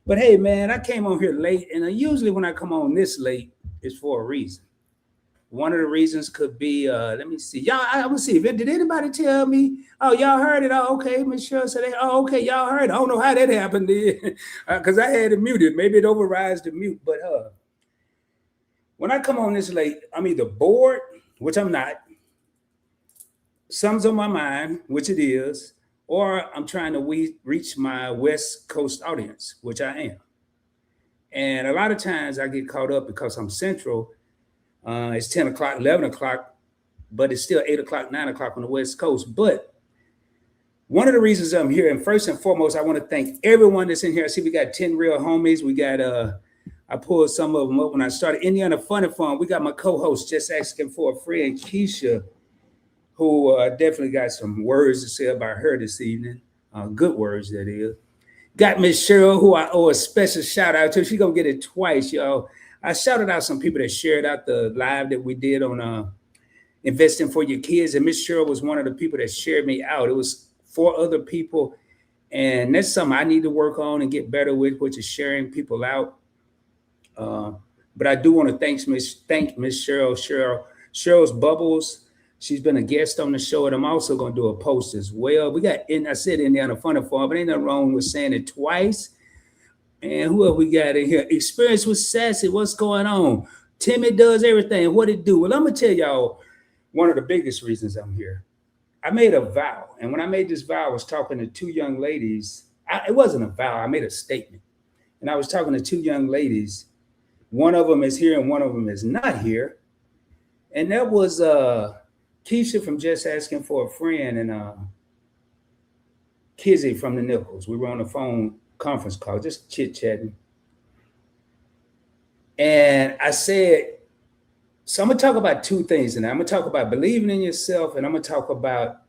But hey, man, I came on here late, and usually when I come on this late, it's for a reason. One of the reasons could be, let me see, y'all. I will see. Did anybody tell me? Oh, y'all heard it? Oh, okay. Miss Cheryl said, "Oh, okay, y'all heard it." I don't know how that happened, because I had it muted. Maybe it overrides the mute. But when I come on this late, I'm either bored, which I'm not. Something's on my mind, which it is, or I'm trying to reach my West Coast audience, which I am. And a lot of times I get caught up because I'm central. It's 10 o'clock, 11 o'clock, but it's still 8 o'clock, 9 o'clock on the West Coast. But one of the reasons I'm here, and first and foremost, I want to thank everyone that's in here. I see we got 10 real homies. We got, I pulled some of them up when I started Indiana Funny Fun. We got my co-host just asking for a friend, Keisha, who definitely got some words to say about her this evening. Good words, that is. Got Miss Cheryl, who I owe a special shout out to. She gonna get it twice, y'all. I shouted out some people that shared out the live that we did on investing for your kids, and Miss Cheryl was one of the people that shared me out. It was 4 other people, and that's something I need to work on and get better with, which is sharing people out. But I do want to thank Miss Cheryl's Bubbles. She's been a guest on the show, and I'm also going to do a post as well. We got, I said Indiana Funny Farm, but ain't nothing wrong with saying it twice. And who else we got in here? Experience with Sassy. What's going on? Timmy does everything. What it do? Well, I'm going to tell y'all one of the biggest reasons I'm here. I made a vow. And when I made this vow, I was talking to 2 young ladies. It wasn't a vow. I made a statement. And I was talking to 2 young ladies. One of them is here and one of them is not here. And that was Keisha from Just Asking for a Friend and Kizzy from the Nichols. We were on the phone conference call, just chit-chatting. And I said, so I'm going to talk about 2 things. And I'm going to talk about believing in yourself, and I'm going to talk about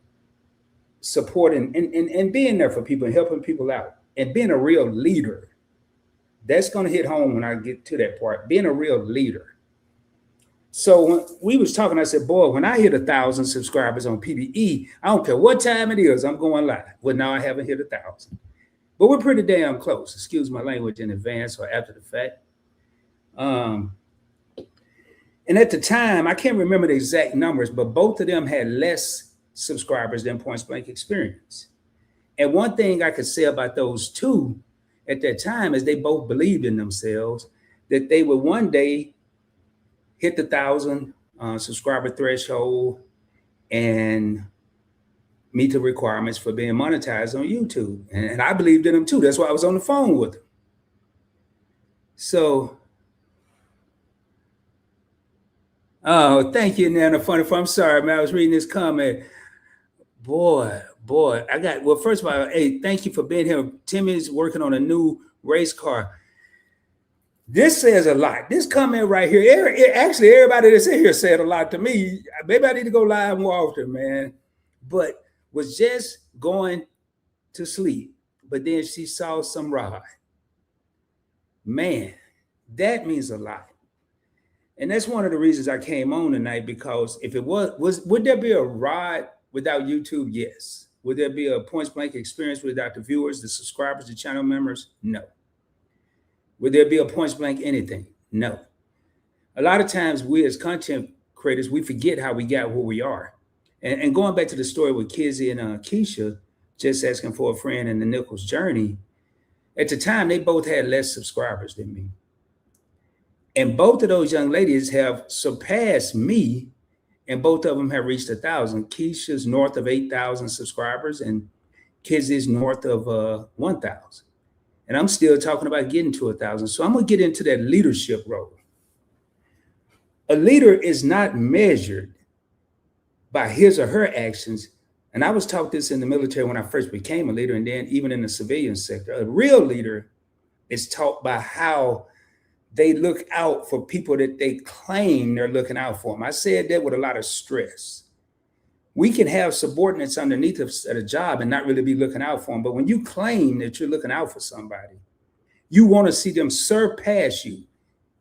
supporting and being there for people and helping people out and being a real leader. That's going to hit home when I get to that part, being a real leader. So when we was talking, I said, boy, when I hit 1,000 subscribers on PBE, I don't care what time it is, I'm going live. Well, now I haven't hit 1,000. But we're pretty damn close. Excuse my language in advance or after the fact. And at the time, I can't remember the exact numbers, but both of them had less subscribers than Point Blank Experience. And one thing I could say about those 2 at that time is they both believed in themselves that they would one day hit the 1,000 subscriber threshold and meet the requirements for being monetized on YouTube. And I believed in them too. That's why I was on the phone with them. So, oh, thank you, Nana Funny Farm. I'm sorry, man. I was reading this comment. Boy, well, first of all, hey, thank you for being here. Timmy's working on a new race car. This says a lot. This comment right here, actually, everybody that's in here said a lot to me. Maybe I need to go live more often, man. But was just going to sleep, but then she saw some rod. Man, that means a lot. And that's one of the reasons I came on tonight, because if it would there be a rod without YouTube? Yes. Would there be a Point Blank Experience without the viewers, the subscribers, the channel members? No. Would there be a Point Blank anything? No. A lot of times we as content creators, we forget how we got where we are. And going back to the story with Kizzy and Keisha, Just Asking for a Friend, and the Nichols journey, at the time, they both had less subscribers than me. And both of those young ladies have surpassed me, and both of them have reached 1,000. Keisha's north of 8,000 subscribers, and Kizzy's north of 1,000. And I'm still talking about getting to 1,000. So I'm going to get into that leadership role. A leader is not measured by his or her actions. And I was taught this in the military when I first became a leader, and then even in the civilian sector. A real leader is taught by how they look out for people that they claim they're looking out for them. I said that with a lot of stress. We can have subordinates underneath us at a job and not really be looking out for them. But when you claim that you're looking out for somebody, you want to see them surpass you,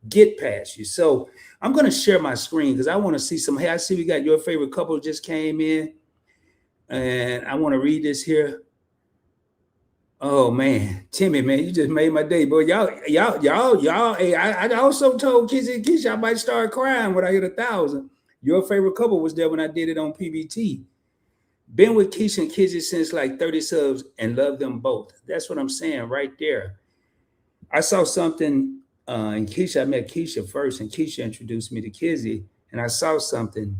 get past you. So I'm going to share my screen because I want to see some. Hey, I see we got your favorite couple just came in. And I want to read this here. Oh man, Timmy, man, you just made my day, boy. Y'all. Hey, I also told Kizzy and Keisha I might start crying when I hit 1,000. Your favorite couple was there when I did it on PBT. Been with Keisha and Kizzy since like 30 subs and love them both. That's what I'm saying right there. I saw something in Keisha. I met Keisha first, and Keisha introduced me to Kizzy, and I saw something,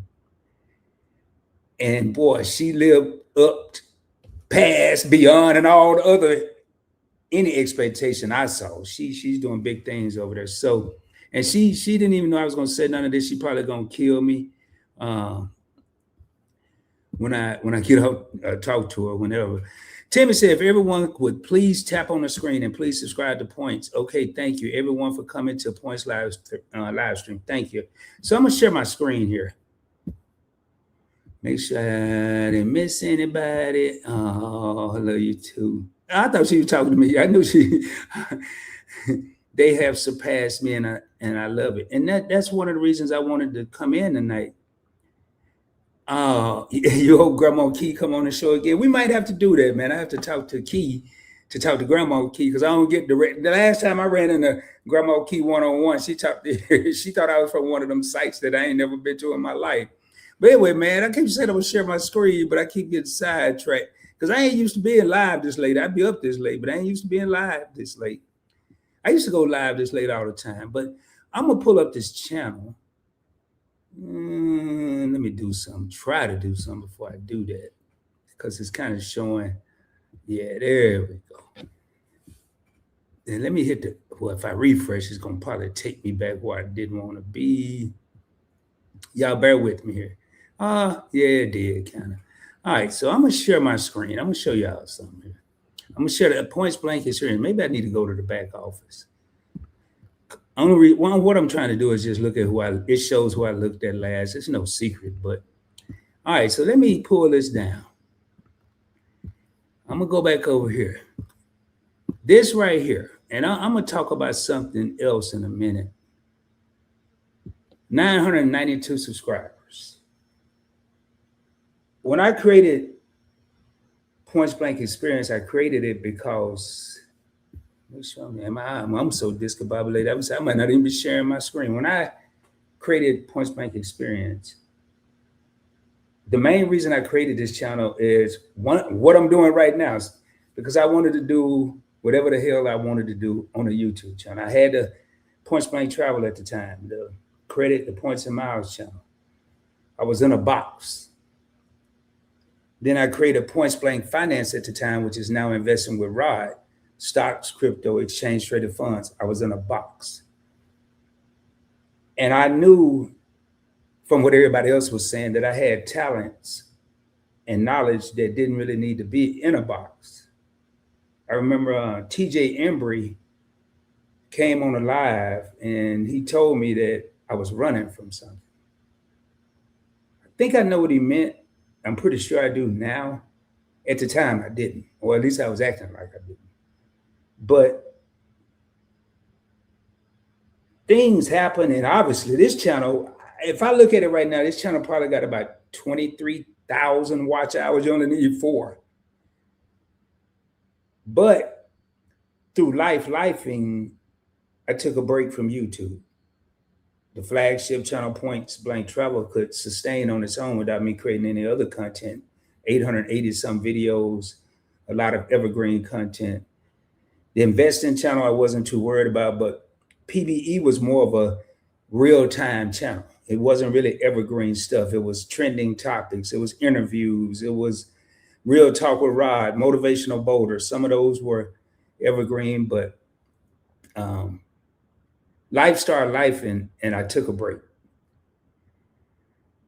and boy, she lived up past, beyond, and all the other any expectation I saw. She's doing big things over there. So, and she didn't even know I was gonna say none of this. She probably gonna kill me when I get out talk to her whenever. Timmy said, if everyone would please tap on the screen and please subscribe to Points. Okay, thank you everyone for coming to Points live stream. Thank you. So I'm gonna share my screen here. Make sure I didn't miss anybody. Oh, I love you too. I thought she was talking to me. I knew she. They have surpassed me, and I love it. And that's one of the reasons I wanted to come in tonight. Your old Grandma Key come on the show again. We might have to do that, man. I have to talk to Key to talk to Grandma Key because I don't get direct. The last time I ran into Grandma Key one-on-one, she thought I was from one of them sites that I ain't never been to in my life. But anyway, man, I keep saying I would share my screen, but I keep getting sidetracked because I ain't used to being live this late. I'd be up this late, but I ain't used to being live this late. I used to go live this late all the time, but I'm gonna pull up this channel. Let me do something. Try to do something before I do that because it's kind of showing. Yeah, there we go. And let me hit the. Well, if I refresh, it's gonna probably take me back where I didn't want to be. Y'all bear with me here. Yeah, it did kind of. All right, so I'm gonna share my screen. I'm gonna show y'all something here. I'm gonna share the Points Blank experience. Maybe I need to go to the back office. What I'm trying to do is just look at it shows who I looked at last. It's no secret, but all right. So let me pull this down. I'm gonna go back over here. This right here, and I'm gonna talk about something else in a minute. 992 subscribers. When I created Points Blank Experience, I created it because I'm so discombobulated. I might not even be sharing my screen. When I created Points Blank Experience, the main reason I created this channel is what I'm doing right now is because I wanted to do whatever the hell I wanted to do on a YouTube channel. I had the Points Blank Travel at the time, the Points and Miles channel. I was in a box. Then I created Points Blank Finance at the time, which is now investing with Rod. Stocks, crypto, exchange traded funds. I was in a box. And I knew from what everybody else was saying that I had talents and knowledge that didn't really need to be in a box. I remember TJ Embry came on a live and he told me that I was running from something. I think I know what he meant. I'm pretty sure I do now. At the time, I didn't, or at least I was acting like I didn't. But things happen, and obviously this channel, if I look at it right now, this channel probably got about 23,000 watch hours. You only need 4. But through lifing, I took a break from YouTube. The flagship channel Points Blank Travel could sustain on its own without me creating any other content. 880 some videos, a lot of evergreen content. The investing channel I wasn't too worried about, but PBE was more of a real-time channel. It wasn't really evergreen stuff. It was trending topics. It was interviews. It was Real Talk with Rod, Motivational Boulder. Some of those were evergreen, but life started life, and I took a break.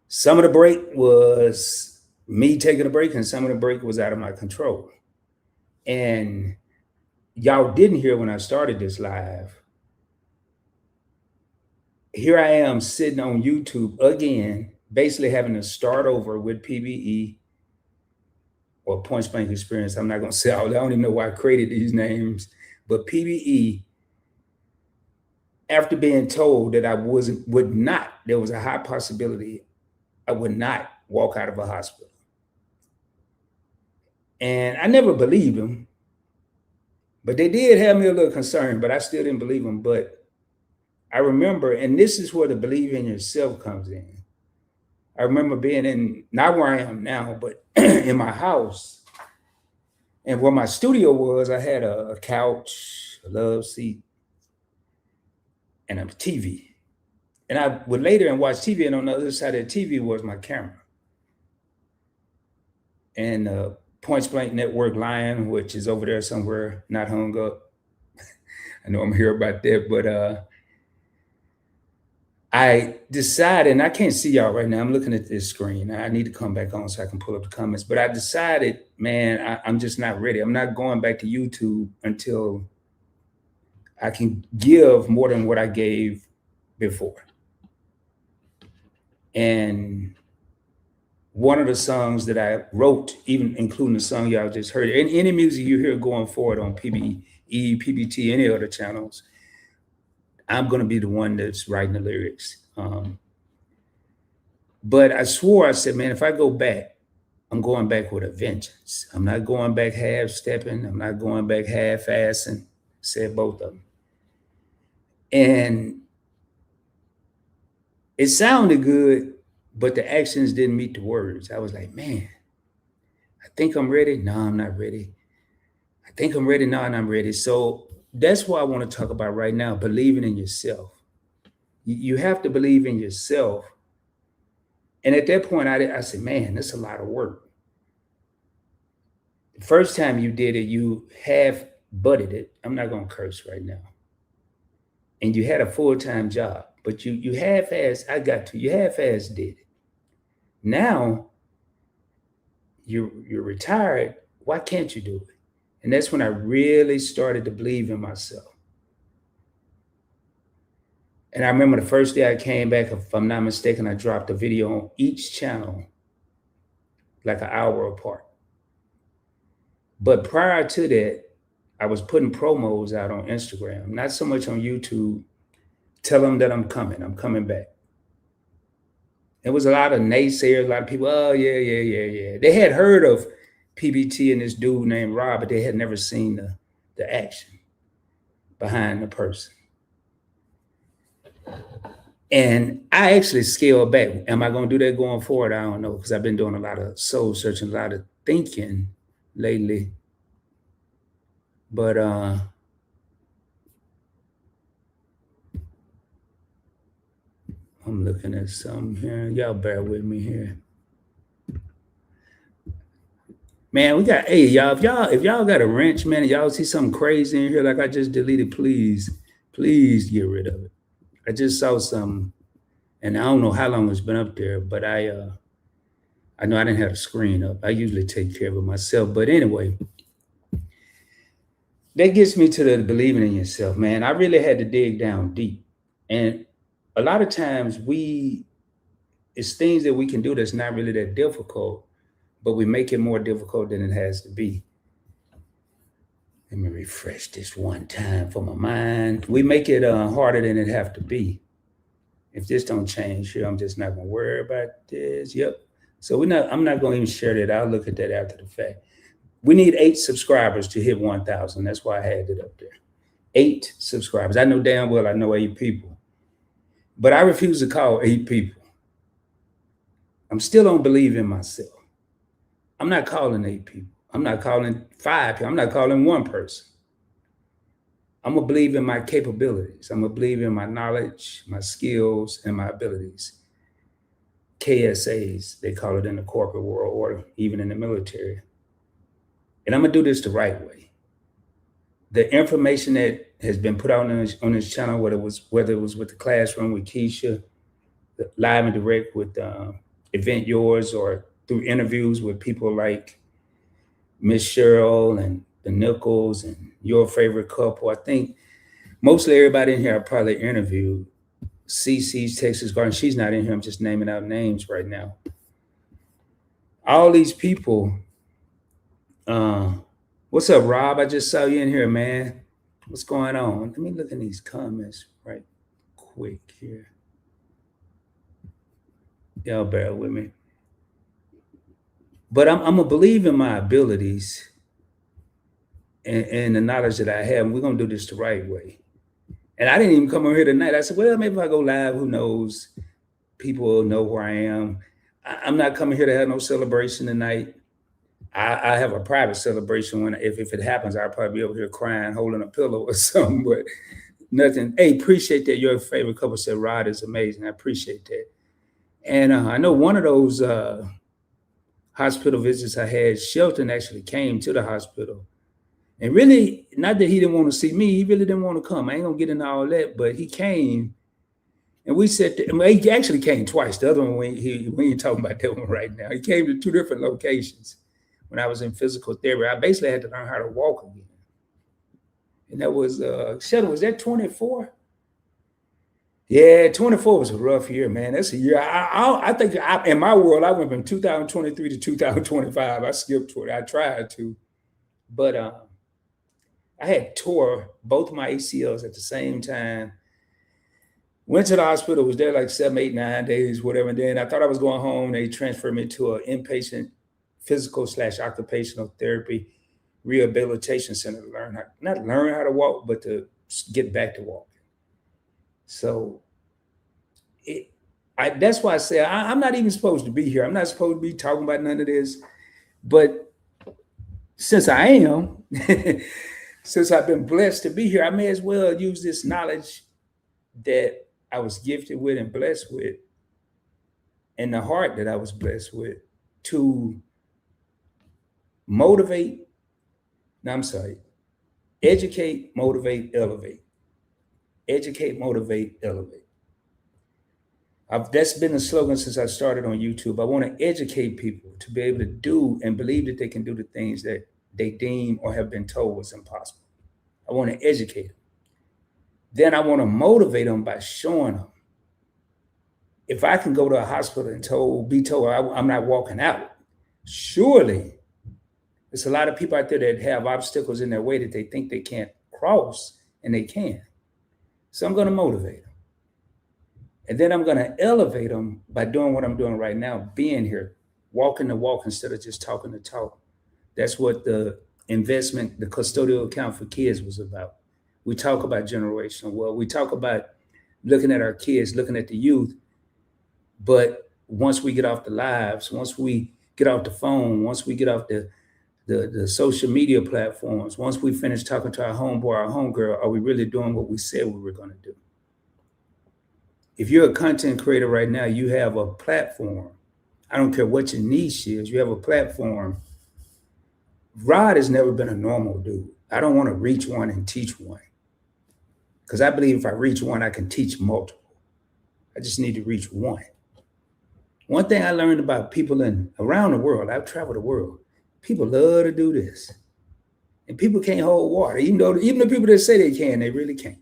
Some of the break was me taking a break, and some of the break was out of my control. And y'all didn't hear when I started this live. Here I am sitting on YouTube again, basically having to start over with PBE or Points Blank Experience. I'm not going to say all that. I don't even know why I created these names, but PBE, after being told that I would not, there was a high possibility I would not walk out of a hospital. And I never believed him. But they did have me a little concerned, but I still didn't believe them. But I remember, and this is where the believe in yourself comes in. I remember being in, not where I am now, but in my house. And where my studio was, I had a couch, a love seat, and a TV. And I would later and watch TV, and on the other side of the TV was my camera. And Points Blank Network Lion, which is over there somewhere, not hung up. I know I'm here about that, but I decided, and I can't see y'all right now. I'm looking at this screen. I need to come back on so I can pull up the comments. But I decided, man, I'm just not ready. I'm not going back to YouTube until I can give more than what I gave before. And one of the songs that I wrote, even including the song y'all just heard, and any music you hear going forward on PBE, PBT, any other channels, I'm going to be the one that's writing the lyrics. But I swore, I said, man, if I go back, I'm going back with a vengeance. I'm not going back half-stepping. I'm not going back half-assing. Said both of them. And it sounded good, but the actions didn't meet the words. I was like, man, I think I'm ready. No, I'm not ready. I think I'm ready. No, and I'm ready. So that's what I want to talk about right now, believing in yourself. You have to believe in yourself. And at that point, I said, man, that's a lot of work. The first time you did it, you half-butted it. I'm not going to curse right now. And you had a full-time job, but you half-assed, you half-assed did it. Now, you're retired. Why can't you do it? And that's when I really started to believe in myself. And I remember the first day I came back, if I'm not mistaken, I dropped a video on each channel, like an hour apart. But prior to that, I was putting promos out on Instagram, not so much on YouTube, tell them that I'm coming back. There was a lot of naysayers, a lot of people, oh, yeah. They had heard of PBT and this dude named Rob, but they had never seen the action behind the person. And I actually scaled back. Am I going to do that going forward? I don't know, because I've been doing a lot of soul searching, a lot of thinking lately. But I'm looking at something here. Y'all bear with me here. Man, we got, hey, y'all, if y'all got a wrench, man, and y'all see something crazy in here like I just deleted, please get rid of it. I just saw something, and I don't know how long it's been up there, but I know I didn't have the screen up. I usually take care of it myself. But anyway, that gets me to the believing in yourself, man. I really had to dig down deep. And a lot of times it's things that we can do that's not really that difficult, but we make it more difficult than it has to be. Let me refresh this one time for my mind. We make it harder than it have to be. If this don't change here, I'm just not gonna worry about this. Yep. So I'm not gonna even share that. I'll look at that after the fact. We need 8 subscribers to hit 1,000. That's why I had it up there. 8 subscribers. I know damn well I know 8 people, but I refuse to call 8 people. I'm still don't believe in myself. I'm not calling 8 people. I'm not calling 5 people. I'm not calling 1 person. I'm going to believe in my capabilities. I'm going to believe in my knowledge, my skills, and my abilities. KSAs, they call it in the corporate world, or even in the military. And I'm going to do this the right way. The information that has been put out on this channel, whether it was with the classroom with Keisha, live and direct with Event Yours, or through interviews with people like Miss Cheryl and the Nichols and Your Favorite Couple. I think mostly everybody in here I probably interviewed. CC's Texas Garden, she's not in here. I'm just naming out names right now. All these people. What's up, Rob? I just saw you in here, man. What's going on? Let me look in these comments right quick here. Y'all bear with me. But I'm gonna believe in my abilities, and the knowledge that I have, and we're gonna do this the right way. And I didn't even come over here tonight. I said, well, maybe if I go live, who knows? People will know where I am. I'm not coming here to have no celebration tonight. I have a private celebration when if it happens, I'll probably be over here crying, holding a pillow or something, but nothing. Hey, appreciate that. Your favorite couple said Rod is amazing. I appreciate that. And I know one of those hospital visits I had, Shelton actually came to the hospital. And really, not that he didn't want to see me, he really didn't want to come. I ain't gonna get into all that, but he came and we said, he actually came twice. The other one, we ain't talking about that one right now. He came to 2 different locations when I was in physical therapy. I basically had to learn how to walk again. And that was, Shelton, was that 24? Yeah, 24 was a rough year, man. That's a year. I think in my world, I went from 2023 to 2025. I skipped 20. I tried to, but I had tore both my ACLs at the same time. Went to the hospital, was there like 7, 8, 9 days, whatever. And then I thought I was going home. They transferred me to an inpatient physical/occupational therapy rehabilitation center to not learn how to walk, but to get back to walking. So that's why I say I'm not even supposed to be here. I'm not supposed to be talking about none of this. But since I am, since I've been blessed to be here, I may as well use this knowledge that I was gifted with and blessed with, and the heart that I was blessed with, to motivate. No, I'm sorry. Educate, motivate, elevate. Educate, motivate, elevate. That's been the slogan since I started on YouTube. I want to educate people to be able to do and believe that they can do the things that they deem or have been told was impossible. I want to educate them. Then I want to motivate them by showing them. If I can go to a hospital and be told I'm not walking out, surely there's a lot of people out there that have obstacles in their way that they think they can't cross, and they can. So I'm going to motivate them. And then I'm going to elevate them by doing what I'm doing right now, being here, walking the walk instead of just talking the talk. That's what the investment, the custodial account for kids was about. We talk about generational wealth. We talk about looking at our kids, looking at the youth. But once we get off the lives, once we get off the phone, once we get off the social media platforms, once we finish talking to our homeboy, our homegirl, are we really doing what we said we were going to do? If you're a content creator right now, you have a platform. I don't care what your niche is, you have a platform. Rod has never been a normal dude. I don't want to reach one and teach one, because I believe if I reach one, I can teach multiple. I just need to reach one. One thing I learned about people around the world, I've traveled the world, people love to do this. And people can't hold water. Even the people that say they can, they really can't.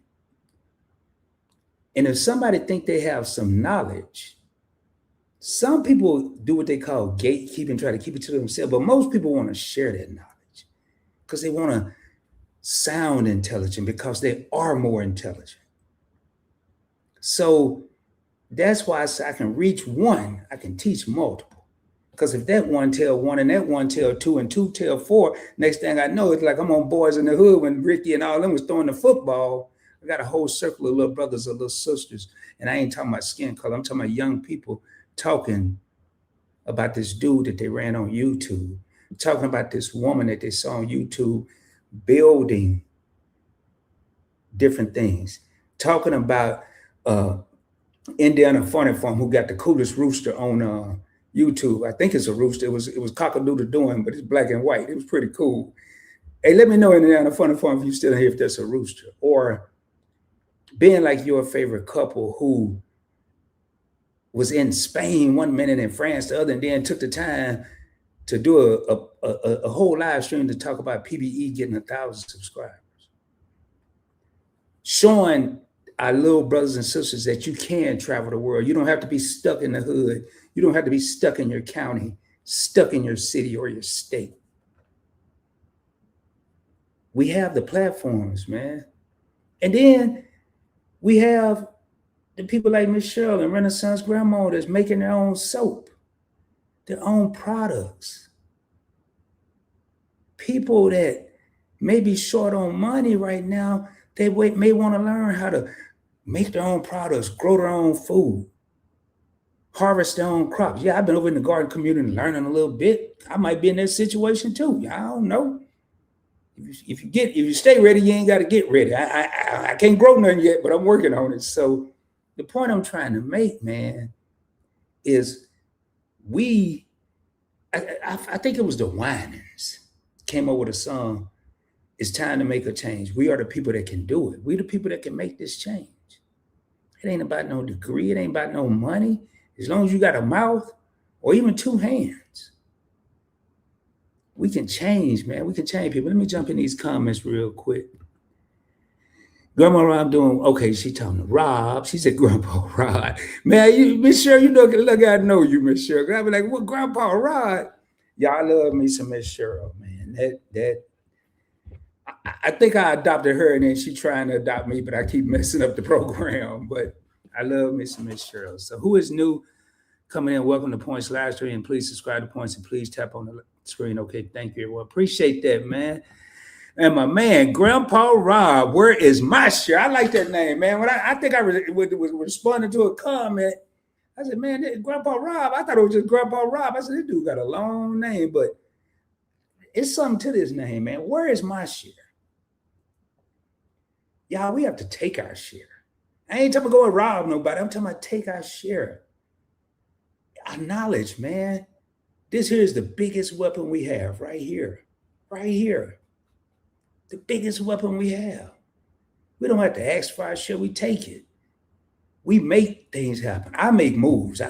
And if somebody think they have some knowledge, some people do what they call gatekeeping, try to keep it to themselves. But most people want to share that knowledge because they want to sound intelligent, because they are more intelligent. So that's why I say I can reach one, I can teach multiple. Because if that one tell one and that one tell two and two tell four, next thing I know, it's like I'm on Boys in the Hood when Ricky and all them was throwing the football. I got a whole circle of little brothers or little sisters. And I ain't talking about skin color. I'm talking about young people talking about this dude that they ran on YouTube, talking about this woman that they saw on YouTube building different things, talking about Indiana Funny Farm, who got the coolest rooster on YouTube. I think it's a rooster. It was cock-a-doodle doing, but it's black and white. It was pretty cool. Hey, let me know, Indiana Funny Farm, if you still here, if that's a rooster. Or being like your favorite couple who was in Spain one minute, in France the other, and then took the time to do a whole live stream to talk about PBE getting 1,000 subscribers. Showing our little brothers and sisters that you can travel the world. You don't have to be stuck in the hood. You don't have to be stuck in your county, stuck in your city or your state. We have the platforms, man. And then we have the people like Michelle and Renaissance Grandma that's making their own soap, their own products. People that may be short on money right now. They may want to learn how to make their own products, grow their own food, harvest their own crops. Yeah, I've been over in the garden community learning a little bit. I might be in that situation too. I don't know. If you stay ready, you ain't got to get ready. I can't grow nothing yet, but I'm working on it. So the point I'm trying to make, man, is I think it was the Winans came up with a song. It's time to make a change. We are the people that can do it. We the people that can make this change. It ain't about no degree. It ain't about no money. As long as you got a mouth or even two hands, we can change, man. We can change people. Let me jump in these comments real quick. Grandma Rob doing okay. She talking to Rob. She said, "Grandpa Rod, man, you Miss Cheryl, you look. I know you, Miss Cheryl. I be like, what, Grandpa Rod? Y'all love me some Miss Cheryl, man. I think I adopted her, and then she trying to adopt me, but I keep messing up the program. But I love me some Miss Cheryl. So who is new coming in? Welcome to Points Live Stream. Please subscribe to Points and please tap on the screen. Okay, thank you, everyone. Appreciate that, man. And my man, Grandpa Rob, where is my share? I like that name, man. When I think I was responding to a comment, I said, man, Grandpa Rob. I thought it was just Grandpa Rob. I said, this dude got a long name, but it's something to this name, man. Where is my share? Y'all, we have to take our share. I ain't talking about go and rob nobody. I'm talking about take our share. Our knowledge, man. This here is the biggest weapon we have right here. Right here. The biggest weapon we have. We don't have to ask for our share. We take it. We make things happen. I make moves.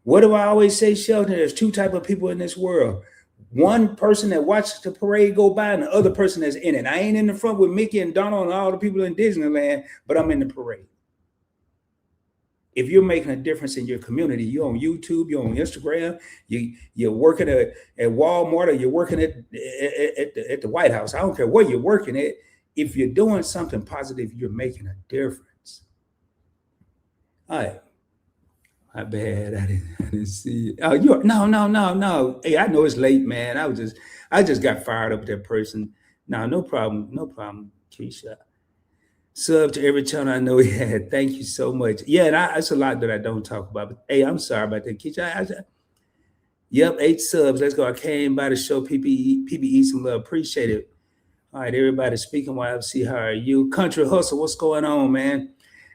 What do I always say, Sheldon? There's two types of people in this world. One person that watches the parade go by and the other person that's in it. I ain't in the front with Mickey and Donald and all the people in Disneyland, but I'm in the parade. If you're making a difference in your community, you're on YouTube, you're on Instagram, you're working at Walmart, or you're working at the White House. I don't care where you're working at. If you're doing something positive, you're making a difference. All right. My bad. I didn't see it. Oh, no. Hey, I know it's late, man. I just got fired up with that person. No problem, Keisha. Sub to every channel I know he had. Thank you so much. Yeah, and that's a lot that I don't talk about. But hey, I'm sorry about that, Keisha. Yep, 8 subs. Let's go. I came by to show PBE some love. Appreciate it. All right, everybody speaking YFC, how are you? Country Hustle, what's going on, man?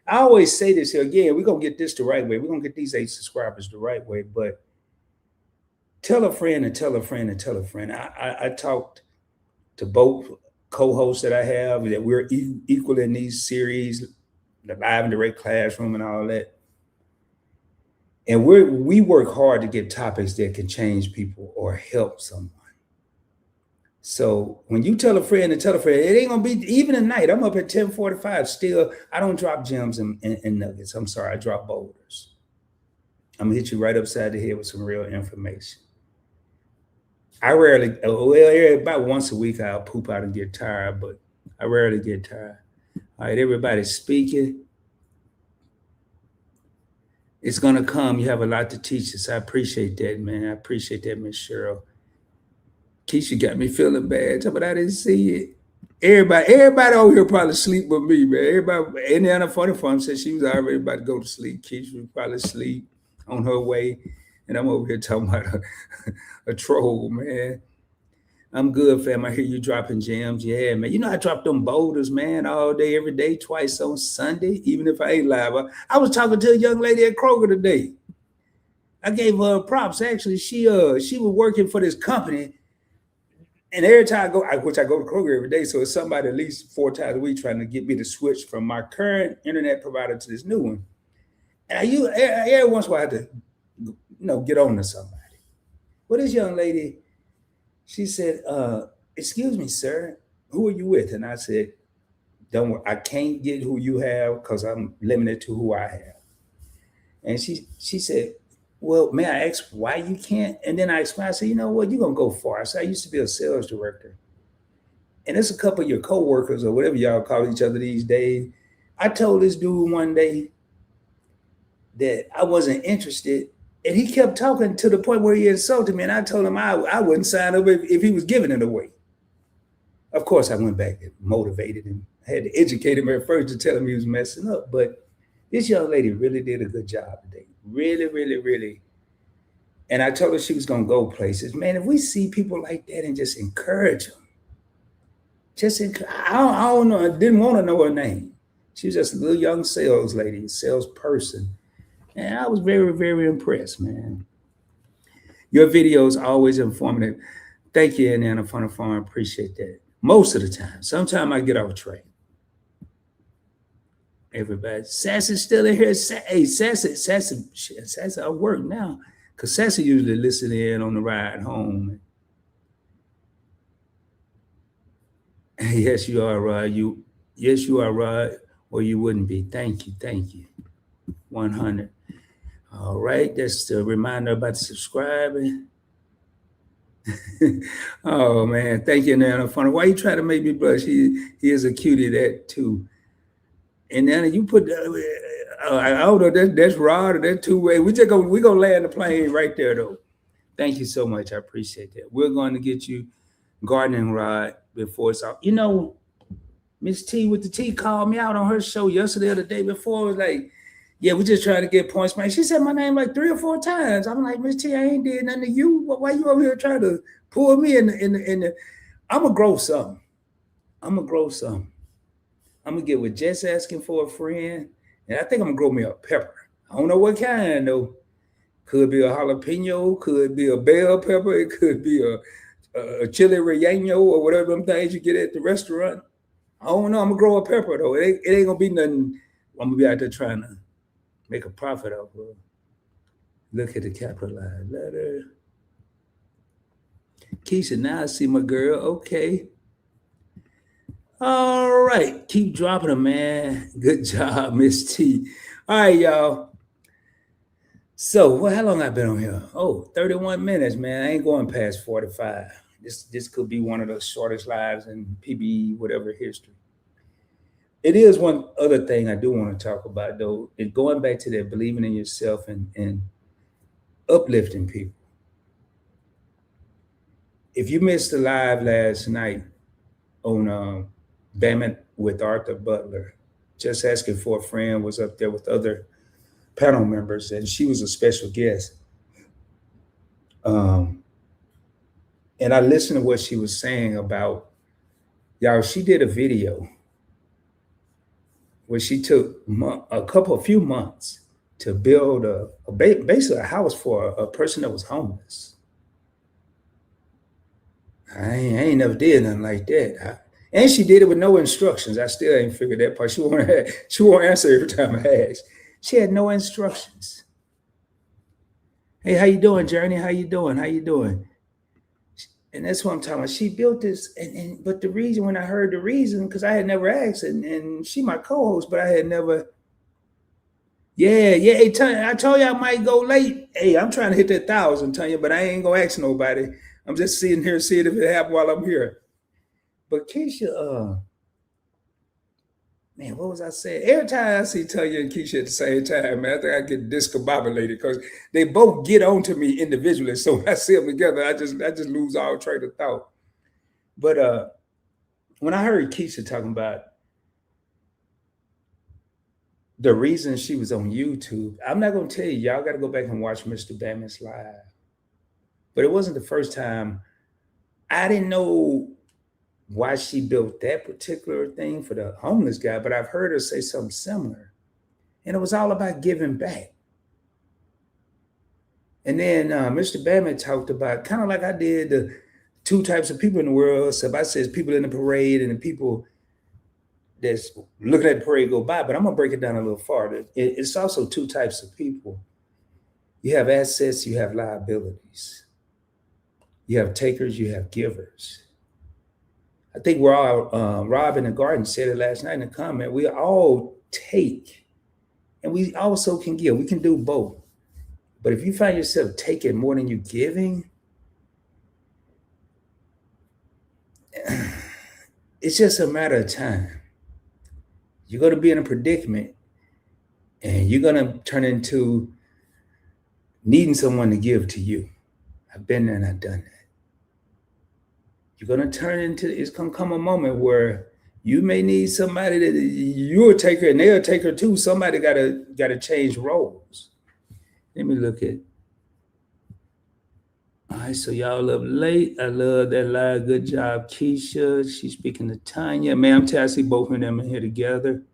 I always say this here again. We're gonna get this the right way. We're gonna get these 8 subscribers the right way. But tell a friend and tell a friend and tell a friend. I talked to both co-hosts that I have that we're equal in these series, the live and direct classroom and all that. And we work hard to get topics that can change people or help someone. So when you tell a friend and tell a friend, it ain't gonna be even at night. I'm up at 10:45. Still, I don't drop gems and nuggets. I'm sorry, I drop boulders. I'm gonna hit you right upside the head with some real information. I rarely, about once a week, I'll poop out and get tired, but I rarely get tired. All right, everybody speaking. It's gonna come. You have a lot to teach us. I appreciate that, man. I appreciate that, Miss Cheryl. Keisha got me feeling bad, but I didn't see it. Everybody over here probably sleep with me, man. Everybody, Indiana Funny Farm said she was already about to go to sleep. Keisha was probably asleep on her way. And I'm over here talking about a troll, man. I'm good, fam. I hear you dropping gems. Yeah, man. You know I drop them boulders, man, all day, every day, twice on Sunday, even if I ain't live. I was talking to a young lady at Kroger today. I gave her props. Actually, she was working for this company. And every time I go, which I go to Kroger every day, so it's somebody at least 4 times a week trying to get me to switch from my current internet provider to this new one. And every once in a while I have to get on to somebody. Well, this young lady, she said, excuse me, sir, who are you with? And I said, don't worry, I can't get who you have because I'm limited to who I have. And she said, well, may I ask why you can't? And then I explained, I said, you know what, you're going to go far. I said, I used to be a sales director. And it's a couple of your coworkers or whatever y'all call each other these days. I told this dude one day that I wasn't interested. And he kept talking to the point where he insulted me. And I told him I wouldn't sign up if he was giving it away. Of course, I went back and motivated and had to educate him at first to tell him he was messing up. But this young lady really did a good job today. Really, really, really. And I told her she was going to go places. Man, if we see people like that and just encourage them, I don't know. I didn't want to know her name. She was just a little young sales lady, salesperson. And I was very, very impressed, man. Your videos always informative. Thank you, Anna Fun Farm. Appreciate that. Most of the time. Sometimes I get off track. Everybody. Sassy's still in here. Hey, Sassy, I work now. Because Sassy usually listen in on the ride home. Yes, you are, Rod. Yes, you are, Rod. Or you wouldn't be. Thank you. 100. All right. That's a reminder about subscribing. Oh man, thank you, Nana. Funny. Why you try to make me blush? He is a cutie, that too. And Nana, you put I don't know, that's Rod or that two-way. We gonna land the plane right there though. Thank you so much. I appreciate that. We're going to get you gardening rod before it's out. You know, Miss T with the T called me out on her show yesterday or the day before. It was like, yeah, we just trying to get points, man. She said my name like 3 or 4 times. I'm like, Miss T, I ain't did nothing to you. Why you over here trying to pull me in the I'm gonna grow something. I'm gonna get with just asking for a friend, and I think I'm gonna grow me a pepper. I don't know what kind though. Could be a jalapeno, could be a bell pepper, it could be a chili relleno or whatever them things you get at the restaurant. I don't know. I'm gonna grow a pepper though. It ain't gonna be nothing. I'm gonna be out there trying to make a profit off of. Look at the capitalized letter. Keisha, now I see my girl. Okay. All right. Keep dropping them, man. Good job, Miss T. All right, y'all. So, well, how long I been on here? Oh, 31 minutes, man. I ain't going past 45. This could be one of the shortest lives in PBE, whatever history. It is one other thing I do want to talk about, though, is going back to that believing in yourself and uplifting people. If you missed the live last night on Bama with Arthur Butler, just asking for a friend was up there with other panel members, and she was a special guest. And I listened to what she was saying about, y'all, she did a video where she took a few months to build basically a house for a person that was homeless. I ain't never did nothing like that. And she did it with no instructions. I still ain't figured that part. She won't answer every time I ask. She had no instructions. Hey, how you doing, Journey? How you doing? And that's what I'm talking about. She built this, but the reason, when I heard the reason, because I had never asked, and she my co-host, but I had never. Yeah. Hey, Tanya, I told you I might go late. Hey, I'm trying to hit that 1,000, Tanya, but I ain't gonna ask nobody. I'm just sitting here seeing if it happens while I'm here. But Keisha, man, what was I saying? Every time I see Tanya and Keisha at the same time, man, I think I get discombobulated because they both get on to me individually. So when I see them together, I just lose all train of thought. But when I heard Keisha talking about the reason she was on YouTube, I'm not going to tell you. Y'all got to go back and watch Mr. Bama's live. But it wasn't the first time. I didn't know why she built that particular thing for the homeless guy, but I've heard her say something similar. And it was all about giving back. And then Mr. Bama talked about, kind of like I did, the 2 types of people in the world. So if I says people in the parade and the people that's looking at the parade go by, but I'm going to break it down a little farther. It's also 2 types of people. You have assets, you have liabilities. You have takers, you have givers. I think we're all, Rob in the garden said it last night in the comment, we all take and we also can give. We can do both. But if you find yourself taking more than you're giving, it's just a matter of time. You're going to be in a predicament and you're going to turn into needing someone to give to you. I've been there and I've done that. you're gonna turn into. It's gonna come a moment where you may need somebody that you'll take her, and they'll take her too. Somebody gotta change roles. Let me look at. All right, so y'all up late. I love that live. Good job, Keisha. She's speaking to Tanya. Man, I'm telling you, I see both of them in here together.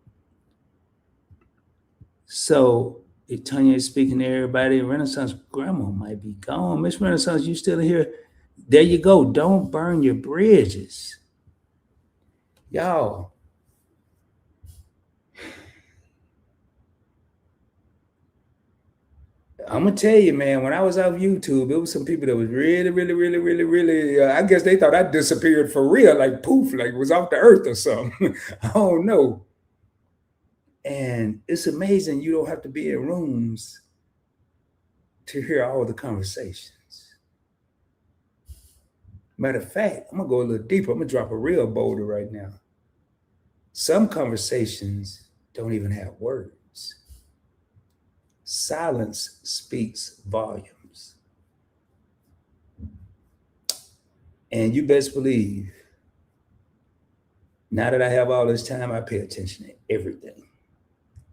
So if Tanya is speaking to everybody, Renaissance grandma might be gone. Miss Renaissance, you still here? There you go. Don't burn your bridges. Y'all. I'm gonna tell you, man, when I was off YouTube, it was some people that was really, I guess they thought I disappeared for real, like poof, like was off the earth or something. I don't know. And it's amazing you don't have to be in rooms to hear all the conversations. Matter of fact, I'm gonna go a little deeper. I'm gonna drop a real boulder right now. Some conversations don't even have words. Silence speaks volumes. And you best believe, now that I have all this time, I pay attention to everything.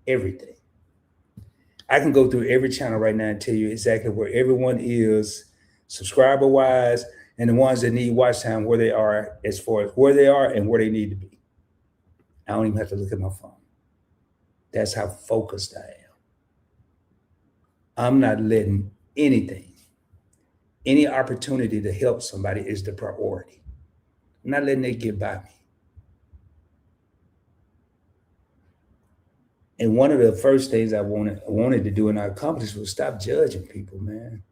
Everything. I can go through every channel right now and tell you exactly where everyone is, subscriber wise, and the ones that need watch time, where they are, as far as where they are and where they need to be. I don't even have to look at my phone. That's how focused I am. I'm not letting anything, any opportunity to help somebody is the priority. I'm not letting it get by me. And one of the first things I wanted to do and I accomplished was stop judging people, man.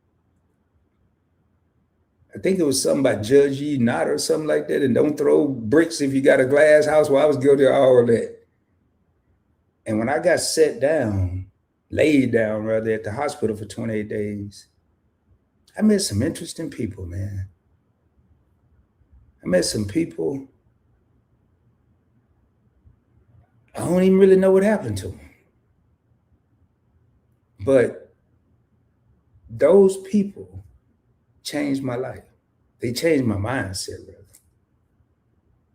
I think it was something about judge ye not or something like that, and don't throw bricks if you got a glass house. Well, I was guilty of all of that. And when I got laid down rather, at the hospital for 28 days, I met some interesting people, man. I met some people, I don't even really know what happened to them. But those people changed my life. They changed my mindset, rather.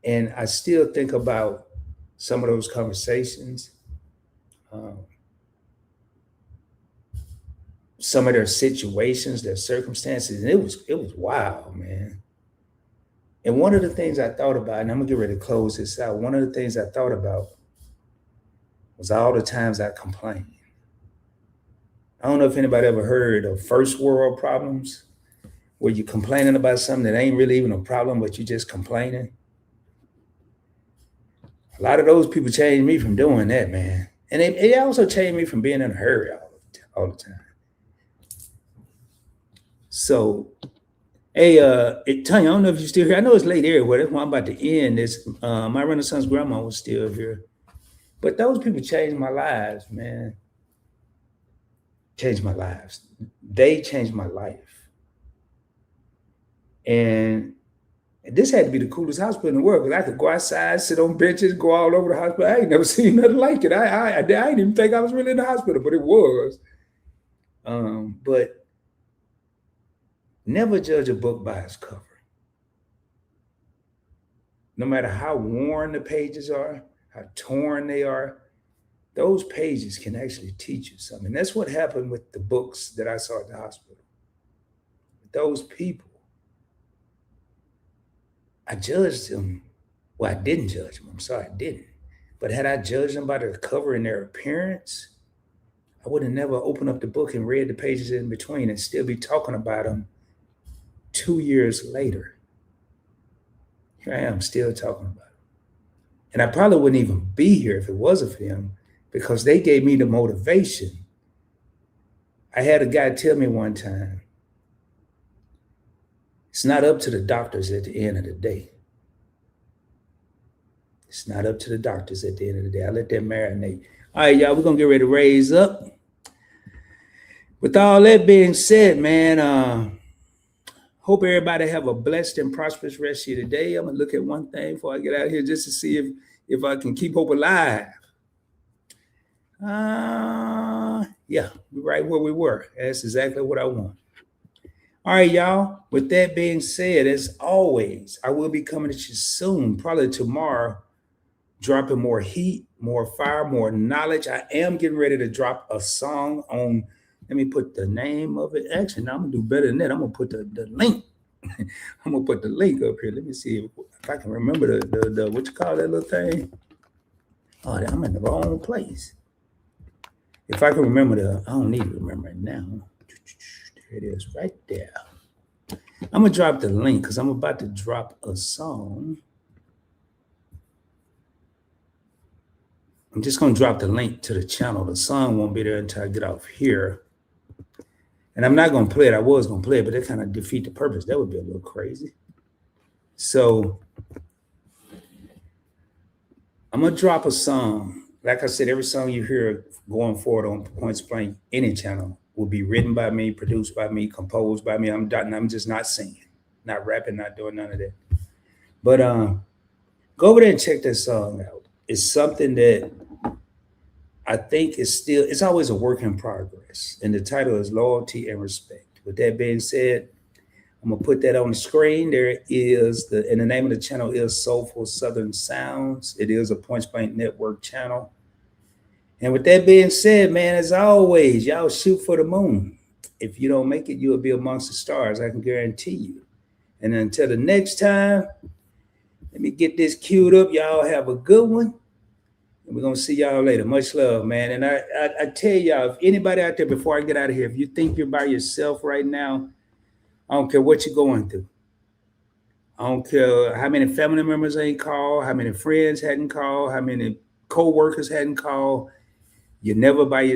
And I still think about some of those conversations, some of their situations, their circumstances, and it was wild, man. And one of the things I thought about, and I'm gonna get ready to close this out. One of the things I thought about was all the times I complained. I don't know if anybody ever heard of first world problems, where you're complaining about something that ain't really even a problem, but you're just complaining. A lot of those people changed me from doing that, man. And it also changed me from being in a hurry all the time. So, hey, Tanya, I don't know if you're still here. I know it's late everywhere. That's why I'm about to end this. My Renaissance grandma was still here. But those people changed my lives, man. Changed my lives. They changed my life. And this had to be the coolest hospital in the world, because I could go outside, sit on benches, go all over the hospital. I ain't never seen nothing like it. I didn't even think I was really in the hospital, but it was. But never judge a book by its cover. No matter how worn the pages are, how torn they are, those pages can actually teach you something. And that's what happened with the books that I saw at the hospital. Those people, I judged them. Well, I didn't judge them. I'm sorry, I didn't. But had I judged them by their cover and their appearance, I would have never opened up the book and read the pages in between and still be talking about them 2 years later. Here I am still talking about it. And I probably wouldn't even be here if it wasn't for them, because they gave me the motivation. I had a guy tell me one time, it's not up to the doctors at the end of the day. It's not up to the doctors at the end of the day. I let that marinate. All right, y'all, we're going to get ready to raise up. With all that being said, man, hope everybody have a blessed and prosperous rest of your day. I'm going to look at one thing before I get out of here just to see if I can keep hope alive. Yeah, we're right where we were. That's exactly what I want. All right, y'all. With that being said, as always, I will be coming at you soon, probably tomorrow, dropping more heat, more fire, more knowledge. I am getting ready to drop a song on. Let me put the name of it. Actually, no, I'm gonna do better than that. I'm gonna put the link. I'm gonna put the link up here. Let me see if I can remember the what you call that little thing. Oh, I'm in the wrong place. If I can remember I don't need to remember it now. There it is, right there. I'm gonna drop the link because I'm about to drop a song. I'm just gonna drop the link to the channel. The song won't be there until I get off here. And I'm not gonna play it. I was gonna play it, but that kind of defeat the purpose. That would be a little crazy. So I'm gonna drop a song. Like I said, every song you hear going forward on Points Blank, any channel, will be written by me, produced by me, composed by me. I'm just not singing, not rapping, not doing none of that. But go over there and check that song out. It's something that I think it's always a work in progress. And the title is Loyalty and Respect. With that being said, I'm gonna put that on the screen. There is and the name of the channel is Soulful Southern Sounds. It is a Points Blank Network channel. And with that being said, man, as always, y'all shoot for the moon. If you don't make it, you'll be amongst the stars. I can guarantee you. And until the next time, let me get this queued up. Y'all have a good one. And we're going to see y'all later. Much love, man. And I tell y'all, if anybody out there, before I get out of here, if you think you're by yourself right now, I don't care what you're going through. I don't care how many family members ain't called, how many friends hadn't called, how many co-workers hadn't called. You're never by yourself.